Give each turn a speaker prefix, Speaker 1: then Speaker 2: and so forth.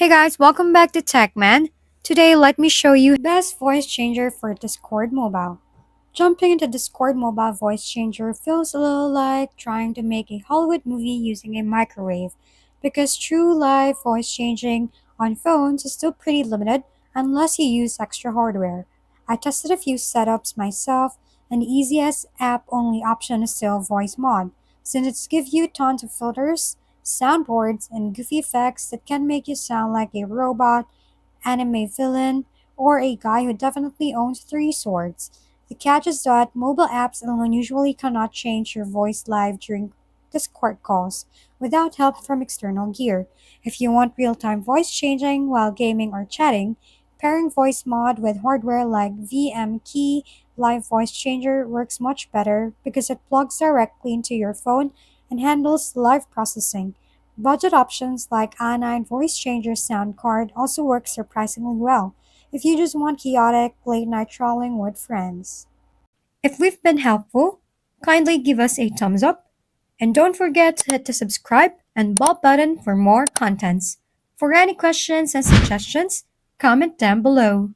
Speaker 1: Hey guys, welcome back to TechMan. Today, let me show you the best voice changer for Discord Mobile. Jumping into Discord Mobile voice changer feels a little like trying to make a Hollywood movie using a microwave, because true live voice changing on phones is still pretty limited unless you use extra hardware. I tested a few setups myself, and the easiest app-only option is still Voice Mod, since it gives you tons of filters, soundboards, and goofy effects that can make you sound like a robot, anime villain, or a guy who definitely owns three swords. The catch is that mobile apps alone usually cannot change your voice live during Discord calls without help from external gear. If you want real time voice changing while gaming or chatting, pairing voice mod with hardware like VM Key Live Voice Changer works much better because it plugs directly into your phone and handles live processing. Budget options like i9 Voice Changer sound card also work surprisingly well if you just want chaotic late night trolling with friends. If we've been helpful, kindly give us a thumbs up and don't forget to hit the subscribe and bell button for more contents. For any questions and suggestions, comment down below.